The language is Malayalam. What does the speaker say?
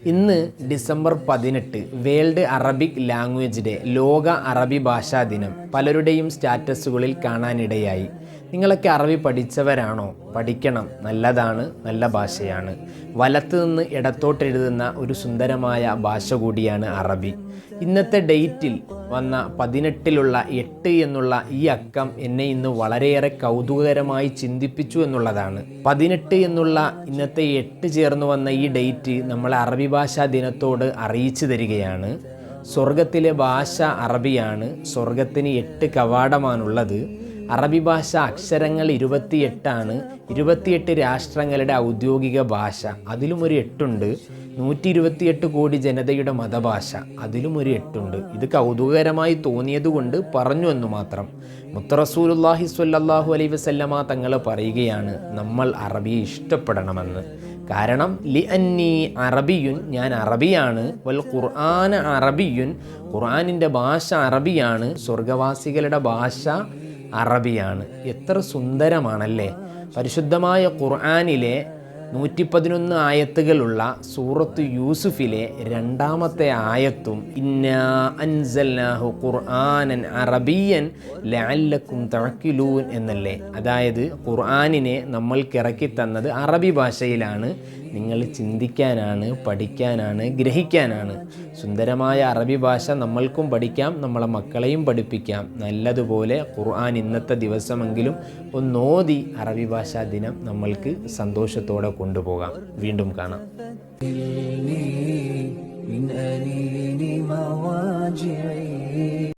ഇന്ന് December 18 world Arabic language day, ലോക അറബി ഭാഷാ ദിനം. പലരുടെയും സ്റ്റാറ്റസുകളിൽ കാണാനിടയായി. നിങ്ങളൊക്കെ അറബി പഠിച്ചവരാണോ? പഠിക്കണം, നല്ലതാണ്, നല്ല ഭാഷയാണ്. വലത്ത് നിന്ന് ഇടത്തോട്ടെഴുതുന്ന ഒരു സുന്ദരമായ ഭാഷ കൂടിയാണ് അറബി. ഇന്നത്തെ ഡേറ്റിൽ വന്ന 18 8 എന്നുള്ള ഈ അക്കം എന്നെ ഇന്ന് വളരെയേറെ കൗതുകകരമായി ചിന്തിപ്പിച്ചു എന്നുള്ളതാണ്. 18 എന്നുള്ള ഇന്നത്തെ 8 ചേർന്ന് വന്ന ഈ ഡേറ്റ് നമ്മളെ അറബി ഭാഷാ ദിനത്തോട് അറിയിച്ചു തരികയാണ്. സ്വർഗത്തിലെ ഭാഷ അറബിയാണ്. സ്വർഗത്തിന് 8 കവാടമാണുള്ളത്. അറബി ഭാഷ അക്ഷരങ്ങൾ 28 28 രാഷ്ട്രങ്ങളുടെ ഔദ്യോഗിക ഭാഷ, അതിലും ഒരു 8 ഉണ്ട്. 128 കോടി ജനതയുടെ മതഭാഷ, അതിലും ഒരു 8 ഉണ്ട്. ഇത് കൗതുകകരമായി തോന്നിയതുകൊണ്ട് പറഞ്ഞു എന്ന് മാത്രം. മുത്തറസൂലുള്ളാഹി സ്വല്ലല്ലാഹു അലൈഹി വസല്ലമ തങ്ങൾ പറയുകയാണ്, നമ്മൾ അറബിയെ ഇഷ്ടപ്പെടണമെന്ന്. കാരണം ലി അന്നി അറബിയുൻ, ഞാൻ അറബിയാണ്. വൽ ഖുർആന അറബിയുൻ, ഖുർആനിൻ്റെ ഭാഷ അറബിയാണ്. സ്വർഗവാസികളുടെ ഭാഷ അറബിയാണ്. എത്ര സുന്ദരമാണല്ലേ! പരിശുദ്ധമായ ഖുർആനിലെ 111 ആയത്തുകളുള്ള സൂറത്ത് യൂസുഫിലെ 2ാമത്തെ ആയത്തും ഇന്നാ അൻസൽനാഹു ഖുർആനൻ അറബിയൻ ലഅല്ലക്കും തഅഖിലൂൻ എന്നല്ലേ. അതായത് ഖുർആനിനെ നമ്മൾക്കിറക്കി തന്നത് അറബി ഭാഷയിലാണ്. നിങ്ങൾ ചിന്തിക്കാനാണ്, പഠിക്കാനാണ്, ഗ്രഹിക്കാനാണ്. സുന്ദരമായ അറബി ഭാഷ നമ്മൾക്കും പഠിക്കാം, നമ്മളെ മക്കളെയും പഠിപ്പിക്കാം. നല്ലതുപോലെ ഖുർആൻ ഇന്നത്തെ ദിവസമെങ്കിലും ഒന്നോതി അറബി ഭാഷാ ദിനം നമ്മൾക്ക് സന്തോഷത്തോടെ കൊണ്ടുപോകാം. വീണ്ടും കാണാം.